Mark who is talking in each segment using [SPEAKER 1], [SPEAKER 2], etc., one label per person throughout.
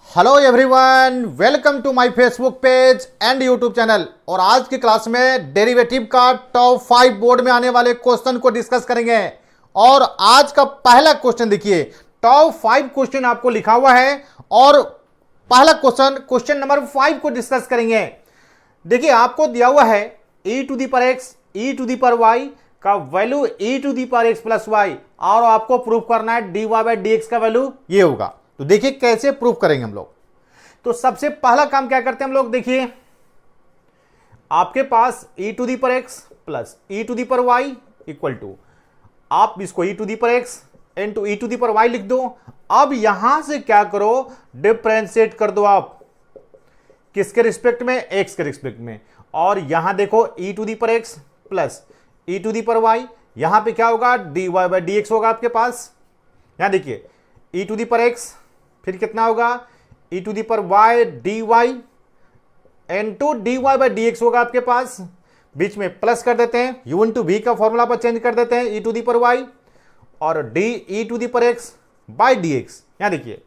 [SPEAKER 1] Hello everyone, welcome to my Facebook page and YouTube channel. और आज की class में डेरिवेटिव का टॉप 5 बोर्ड में आने वाले क्वेश्चन को डिस्कस करेंगे। और आज का पहला क्वेश्चन देखिए, टॉप 5 क्वेश्चन आपको लिखा हुआ है और पहला क्वेश्चन नंबर 5 को डिस्कस करेंगे। देखिए आपको दिया हुआ है e to the power x e to the power y का value e to the power x plus Y, और आपको प्रूफ करना है dy बाई डी एक्स का वैल्यू ये होगा। तो देखिए कैसे प्रूफ करेंगे हम लोग। तो सबसे पहला काम क्या करते हैं हम लोग, देखिए आपके पास e to the power x plus e to the power y equal to, आप इसको e to the power x into e to the power y लिख दो। अब यहां से क्या करो, डिफरेंशिएट कर दो आप किसके रिस्पेक्ट में, x के रिस्पेक्ट में। और यहां देखो e to the power x plus e to the power y, यहां पे क्या होगा, dy बाई डी एक्स होगा आपके पास। यहां देखिए e to the power x, फिर कितना होगा e to the power y dy into dy by D x होगा आपके पास। बीच में प्लस कर देते हैं, u इंटू v का फॉर्मूला पर चेंज कर देते हैं e to the power y, और e to the power x by D x. यहां देखिए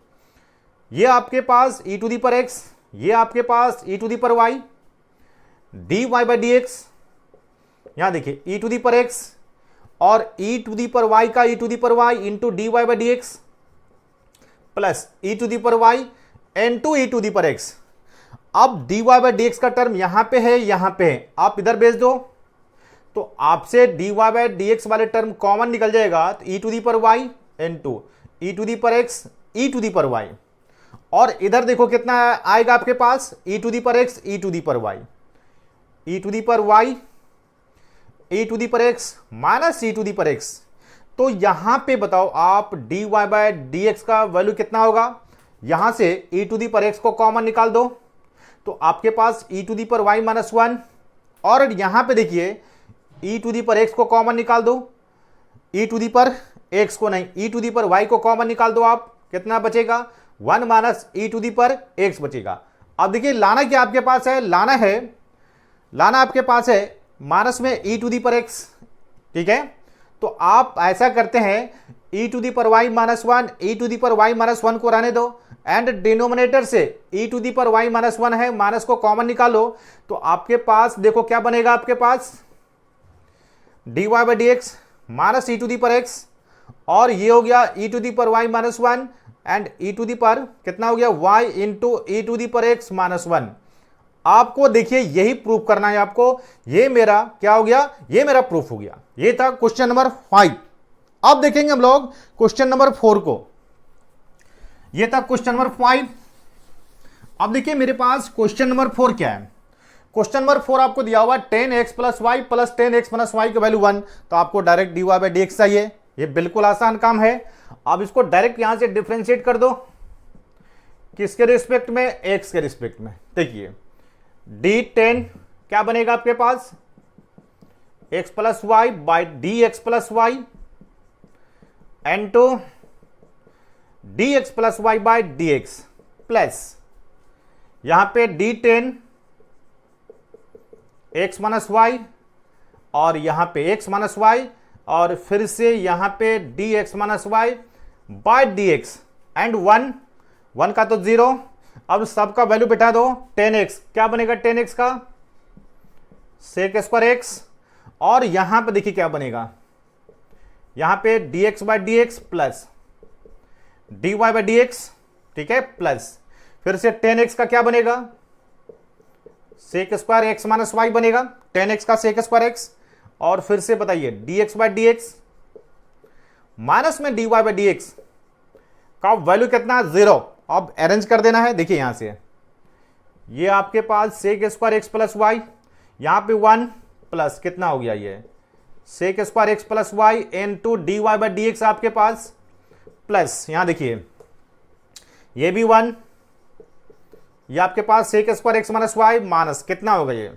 [SPEAKER 1] ये आपके पास e to the power x, ये आपके पास e to the power y, dy by D x. यहां देखिए e to the power x और e to the power y का e to the power y into dy by D x plus e to the power y into e to the power x। अब dy by D x का term यहां पे है, यहां पे है, आप इधर भेज दो तो आपसे dy बाई डी एक्स वाले टर्म कॉमन निकल जाएगा। तो e to the power y into e to the power x e to the power y, और इधर देखो कितना आएगा आपके पास e to the power x e to the power y, e to the power y e to the power x माइनस e to the power x। तो यहां पे बताओ आप dy बाई डी एक्स का वैल्यू कितना होगा, यहां से e to the power x को कॉमन निकाल दो तो आपके पास e to the power y माइनस 1, और यहां पे देखिए e to the power x को कॉमन निकाल दो, e to the power x को नहीं, e to the power y को कॉमन निकाल दो, आप कितना बचेगा 1 minus e to the power x बचेगा। अब देखिए लाना क्या आपके पास है, लाना आपके पास है माइनस में e to the power x, ठीक है। तो आप ऐसा करते हैं e to the power y माइनस 1, e to the power y माइनस 1 को रहने दो, एंड डिनोमिनेटर से e to the power y माइनस 1 है, माइनस को कॉमन निकालो तो आपके पास देखो क्या बनेगा, आपके पास dy by D x minus e to the power x, और ये हो गया e to the power y माइनस 1 and e to the power कितना हो गया y into e to the power x minus 1। आपको देखिए यही प्रूफ करना है आपको, ये मेरा क्या हो गया, ये मेरा प्रूफ हो गया। ये था क्वेश्चन नंबर 5। अब देखेंगे हम लोग क्वेश्चन नंबर 4 को। ये था क्वेश्चन नंबर 5। अब देखिए मेरे पास क्वेश्चन नंबर 4 क्या है। क्वेश्चन नंबर 4 आपको दिया हुआ 10x plus Y plus 10x minus y का वैल्यू 1, तो आपको direct dy by D x चाहिए। ये बिल्कुल आसान काम है। अब इसको डायरेक्ट यहां से डिफरेंशिएट कर दो, किसके रिस्पेक्ट में, x के रिस्पेक्ट में। देखिए d10 क्या बनेगा आपके पास, x plus y by D x plus Y into d x plus y by D x, plus यहां पे d10 x माइनस वाई, और यहां पे x माइनस वाई, और फिर से यहां पे d x minus y by D x and 1 का तो 0। अब सबका वैल्यू बिठा दो, 10x क्या बनेगा, 10x का सेक स्क्वायर x, और यहां पे देखिए क्या बनेगा, यहां पे dx by D x plus dy by D x, ठीक है, प्लस फिर से 10x का क्या बनेगा, sec square x minus y बनेगा, 10x का सेक स्क्वायर x, और फिर से बताइए dx by D x minus में dy बाई डी एक्स का वैल्यू कितना, 0। अब अरेंज कर देना है। देखिए यहां से ये आपके पास sec square x plus Y, यहां पे 1 प्लस कितना हो गया, ये sec square x plus Y into D Y by D X आपके पास, प्लस यहां देखिए ये भी 1, ये आपके पास sec square x minus Y minus कितना होगा, ये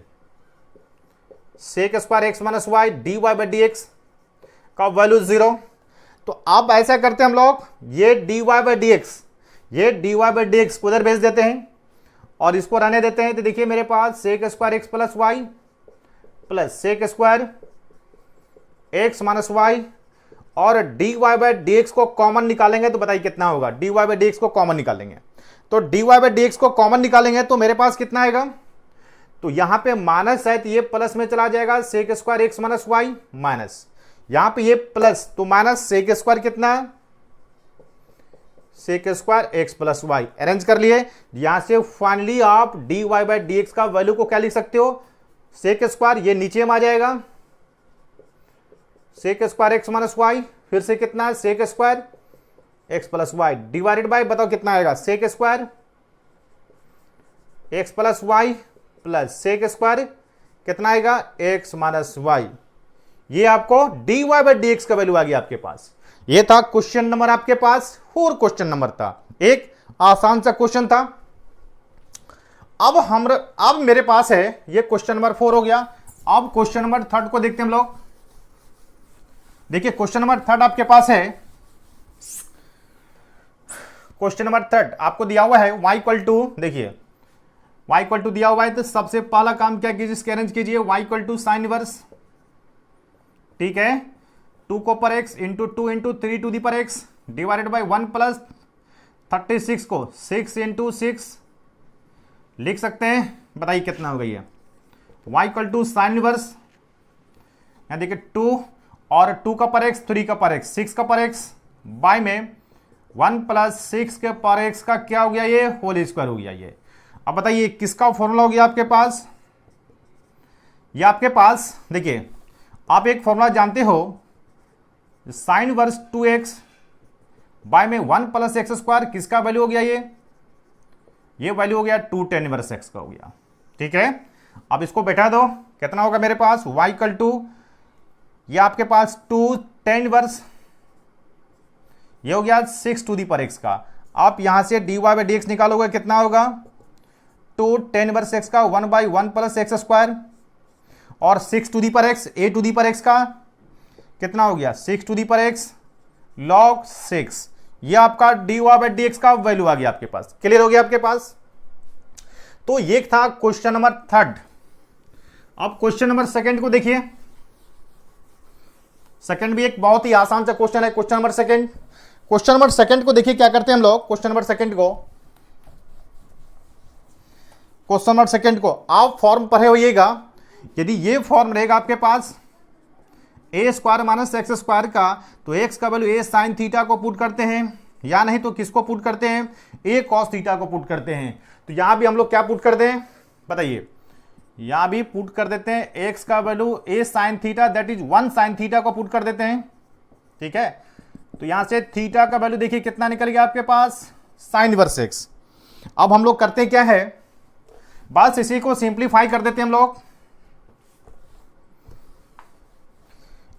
[SPEAKER 1] sec square x minus Y D Y by D x का वैल्यू 0। तो अब ऐसा करते हैं हम लोग, ये D Y by D X, ये dy बाई डी एक्स को उधर भेज देते हैं और इसको रहने देते हैं। तो देखिए मेरे पास sec square x plus Y plus sec square x minus Y, और dy बाई dx को कॉमन निकालेंगे तो बताइए कितना होगा। dy बाई dx को कॉमन निकालेंगे तो dy बाई dx को कॉमन निकालेंगे तो मेरे पास कितना आएगा, तो यहां पे माइनस है तो ये प्लस में चला जाएगा, sec square x minus Y minus, यहां पे ये प्लस तो माइनस, सेक स्क्वायर कितना है, sec square x plus y. Arrange कर लिए, यहां से फाइनली आप dy बाई dx का वैल्यू को क्या लिख सकते हो, सेक स्क्वायर, ये नीचे में आ जाएगा sec square x minus y, फिर से कितना है sec square x plus y divided by, बताओ कितना आएगा, sec square x plus Y plus sec square कितना आएगा एक्स माइनस वाई। ये आपको dy बाई dx का वैल्यू आ गया आपके पास। ये था क्वेश्चन नंबर आपके पास, और क्वेश्चन नंबर था एक आसान सा क्वेश्चन था। अब मेरे पास है ये क्वेश्चन नंबर 4 हो गया। अब क्वेश्चन नंबर 3 को देखते हैं हम लोग। देखिए क्वेश्चन नंबर 3 आपके पास है, क्वेश्चन नंबर 3 आपको दिया हुआ है y इक्वल टू, देखिए y इक्वल टू दिया हुआ है तो सबसे पहला काम क्या कीजिए, इसके अरेंज कीजिए, y equal to sine inverse, ठीक है, 2 को power x into 2 into 3 to the power x divided by 1 plus 36 को 6 इंटू 6 लिख सकते हैं, बताइए कितना हो गई है। y equal to sine inverse, यहां देखिए 2 और 2 का पर x 3 का पर x 6 का पर x बाय में 1 प्लस 6 के पर x का क्या हो गया, ये होल स्क्वायर हो गया ये। अब बताइए किसका फॉर्मूला हो गया आपके पास, ये आपके पास देखिए आप एक फॉर्मूला जानते हो, साइन वर्स 2x बाय में 1 प्लस एक्स स्क्वायर, किसका वैल्यू हो गया ये वैल्यू हो गया 2 tan इनवर्स x का हो गया, ठीक है। अब इसको बैठा दो, कितना होगा मेरे पास y इक्वल टू, ये आपके पास 2 tan इनवर्स, ये हो गया 6 टू दी पर x का। आप यहां से dy बाई dx निकालोगे कितना होगा, 2 tan इनवर्स x का 1 बाई 1 प्लस एक्स स्क्वायर, और 6 to the power x, a to the power x का कितना हो गया 6 to the power x log 6, ये आपका dy बाई dx का वैल्यू आ गया आपके पास। क्लियर हो गया आपके पास। तो ये था क्वेश्चन नंबर 3। अब क्वेश्चन नंबर 2 को देखिए। सेकंड भी एक बहुत ही आसान सा क्वेश्चन है, क्वेश्चन नंबर 2। क्वेश्चन नंबर 2 को देखिए क्या करते हैं हम लोग। क्वेश्चन नंबर 2 को, क्वेश्चन नंबर 2 को आप फॉर्म पढ़े होइएगा। यदि ये फॉर्म रहेगा आपके पास ए स्क्वायर माइनस एक्स स्क्वायर का, तो एक्स का वैल्यू ए साइन थीटा को पुट करते हैं, या नहीं तो किसको पुट करते हैं, ए कॉस थीटा को पुट करते हैं। तो यहां भी हम लोग क्या पुट कर दें, बताइए, यहां भी पुट कर देते हैं एक्स का value A sine theta, that is 1 sine theta को पुट कर देते हैं, ठीक है। तो यहां से थीटा का वैल्यू देखिए कितना निकल गया आपके पास, साइन इनवर्स एक्स। अब हम लोग करते क्या है, बस इसी को सिंप्लीफाई कर देते हैं हम लोग,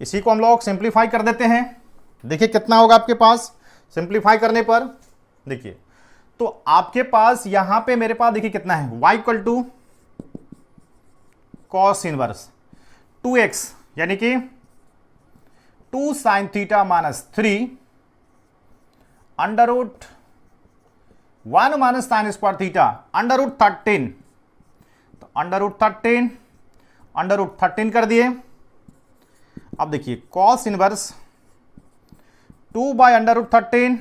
[SPEAKER 1] इसी को हम लोग सिंप्लीफाई कर देते हैं। देखिए कितना होगा आपके पास सिंप्लीफाई करने पर, देखिए तो आपके पास यहां पे मेरे पास देखिए कितना है, y equal to cos inverse 2x, यानी कि 2 sine theta minus 3 under root 1 minus sine square theta under root 13, तो अंडर रूट 13 कर दिए। अब देखिए cos inverse 2 by under root 13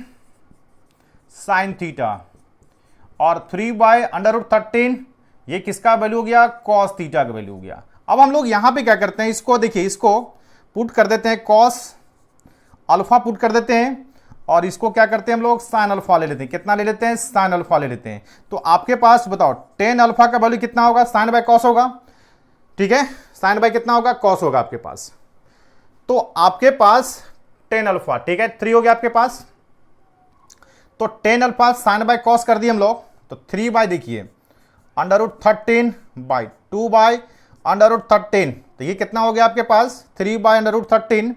[SPEAKER 1] sine theta और 3 बाय अंडर रूट 13, ये किसका वैल्यू हो गया, कॉस थीटा का वैल्यू हो गया। अब हम लोग यहां पे क्या करते हैं, इसको देखिए, इसको पुट कर देते हैं, कॉस अल्फा पुट कर देते हैं, और इसको क्या करते हैं हम लोग, साइन अल्फा ले लेते हैं। कितना ले लेते हैं, साइन अल्फा ले लेते हैं। तो आपके पास बताओ tan अल्फा का वैल्यू कितना होगा, साइन बाय कॉस होगा, ठीक है, साइन बाय कितना होगा, कॉस होगा आपके पास। तो आपके पास tan अल्फा, ठीक है, 3 हो गया आपके पास। तो tan alpha sine by cos कर दिए हम लोग, तो 3 बाय देखिए under root 13 by 2 by under root 13, तो ये कितना हो गया आपके पास 3 बाय अंडर रूट 13,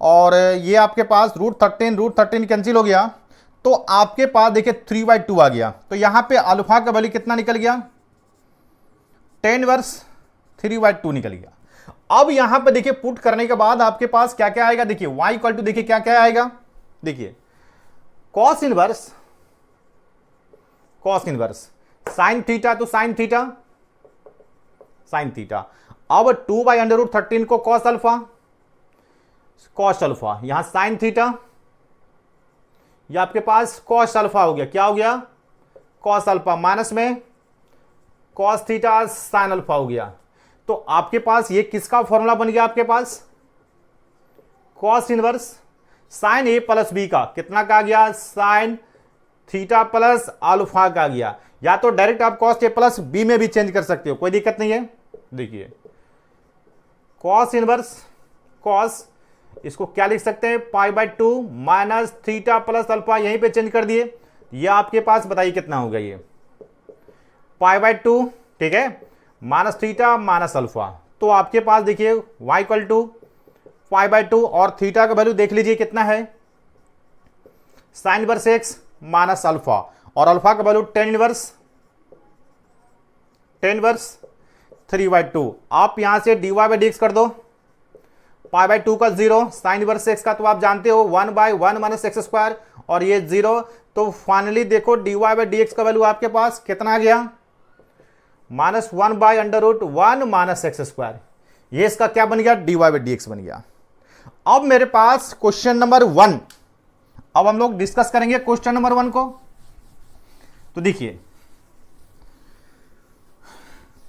[SPEAKER 1] और ये आपके पास रूट 13 कैंसिल हो गया। तो आपके पास देखिए 3 बाई 2 आ गया। तो यहां पे अल्फा का वैल्यू कितना निकल गया, tan इनवर्स 3 बाई 2 निकल गया। अब यहां पे देखिए पुट करने के बाद आपके पास क्या क्या आएगा, देखिए y इक्वल टू, देखिए क्या क्या आएगा, देखिए कॉस इनवर्स साइन थीटा, तो साइन थीटा। अब 2 बाई अंडर रूट 13 को कॉस अल्फा, कॉस अल्फा, यहां साइन थीटा, ये आपके पास कॉस अल्फा हो गया, क्या हो गया कॉस अल्फा, माइनस में कॉस थीटा साइन अल्फा हो गया। तो आपके पास ये किसका फॉर्मूला बन गया, आपके पास कॉस इनवर्स साइन ए प्लस बी का, कितना का आ गया साइन थीटा प्लस अल्फा का आ गया। या तो डायरेक्ट आप कॉस ए प्लस बी में भी चेंज कर सकते हो, कोई दिक्कत नहीं है। देखिए कॉस इनवर्स कॉस, इसको क्या लिख सकते हैं पाई by 2 minus theta plus alpha, यहीं पे चेंज कर दिए। ये आपके पास बताइए कितना होगा, ये पाई बाय 2, ठीक है, माइनस थीटा माइनस अल्फा। तो आपके पास देखिए y equal to pi by 2 और थीटा का वैल्यू देख लीजिए कितना है, sine inverse x minus alpha, और अल्फा का वैल्यू टेन इनवर्स 3/2। आप यहां से dy बाई डी एक्स कर दो, पाई बाय 2 का 0, साइन इनवर्स एक्स का तो आप जानते हो 1/1 माइनस एक्स स्क्वायर, और ये 0। तो फाइनली देखो dy बाई डी एक्स का वैल्यू आपके पास कितना आ गया, -1/√1 माइनस एक्स स्क्वायर। ये इसका क्या बन गया dy बाई डी एक्स बन गया। अब मेरे पास क्वेश्चन नंबर 1, अब हम लोग डिस्कस करेंगे क्वेश्चन नंबर 1 को। तो देखिए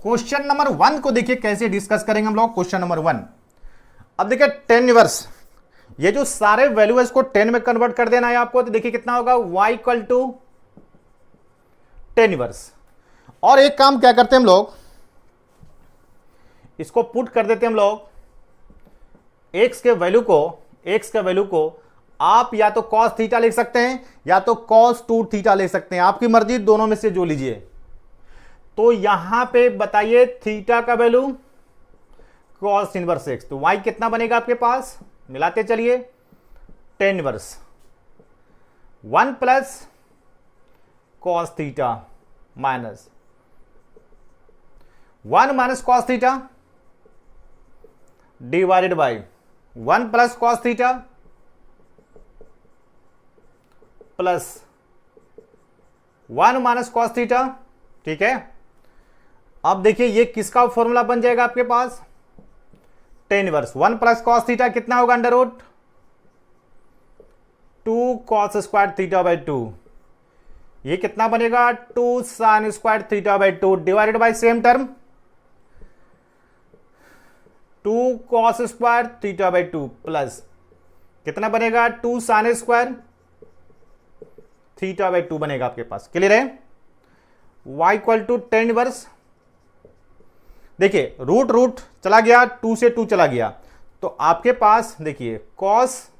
[SPEAKER 1] क्वेश्चन नंबर 1 को देखिए कैसे डिस्कस करेंगे हम लोग। क्वेश्चन नंबर 1, अब देखिए टेन इनवर्स, ये जो सारे वैल्यू है इसको 10 में कन्वर्ट कर देना है आपको। तो देखिए कितना होगा y equal to tan inverse. और एक काम क्या करते हैं हम लोग, इसको पुट कर देते हैं हम लोग, x के वैल्यू को आप या तो cos थीटा लिख सकते हैं या तो cos 2 थीटा ले सकते हैं, आपकी मर्जी, दोनों में से जो लीजिए। तो यहां पे बताइए थीटा का वैल्यू cos इनवर्स x, तो y कितना बनेगा आपके पास, मिलाते चलिए, ten inverse 1 plus cos theta minus 1 minus cos theta divided by 1 plus cos theta plus 1 minus cos theta, ठीक है। अब देखिए ये किसका फॉर्मूला बन जाएगा आपके पास, tan inverse 1 plus cos theta कितना होगा, √2 cos स्क्वायर थीटा बाई 2, ये कितना बनेगा 2 sign square theta by 2 divided by same term 2 cos square theta by 2 plus कितना बनेगा 2 साइन स्क्वायर थीटा बाई 2 बनेगा आपके पास। क्लियर है, y equal to tan inverse, देखिए रूट चला गया, 2 से 2 चला गया, तो आपके पास देखिए cos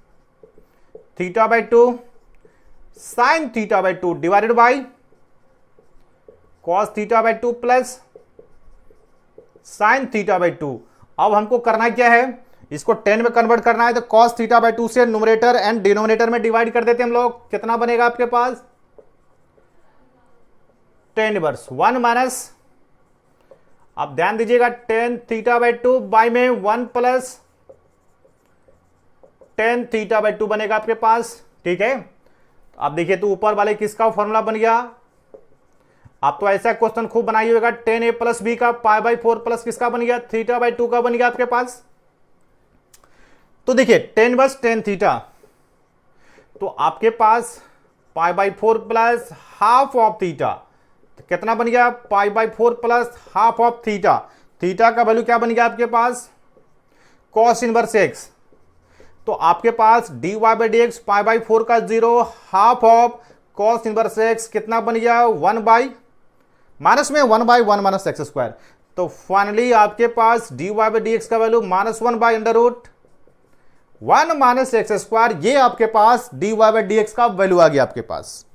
[SPEAKER 1] theta by 2 sine theta by 2 divided by cos theta by 2 plus sine theta by 2। अब हमको करना क्या है, इसको 10 में कन्वर्ट करना है, तो cos थीटा बाई 2 से न्यूमरेटर एंड डिनोमिनेटर में डिवाइड कर देते हैं हम लोग, कितना बनेगा आपके पास, टेन इनवर्स 1 माइनस, आप ध्यान दीजिएगा टेन थीटा बाई 2 बाई में 1 प्लस टेन थीटा बाई 2 बनेगा आपके पास, ठीक है। अब देखिए तो ऊपर वाले किसका फॉर्मूला बन गया, आप तो ऐसा क्वेश्चन खूब बनाइए होगा, टेन ए प्लस बी का पाई बाई 4 प्लस किसका बन गया, थीटा बाई 2 का बन गया आपके पास। तो देखिए टेन इनवर्स टेन थीटा, तो आपके पास pi by 4 plus half of theta, तो कितना बन गया pi by 4 plus half of theta, theta का वैल्यू क्या बन गया आपके पास cos इनवर्स एक्स, तो आपके पास dy by D x pi by 4 का 0 half of cos inverse x कितना बन गया 1 बाई माइनस में 1/1 माइनस एक्स स्क्वायर। तो फाइनली आपके पास dy बाई डी एक्स का वैल्यू -1/√1 माइनस एक्स स्क्वायर, ये आपके पास dy बाई डी एक्स का वैल्यू आ गया आपके पास।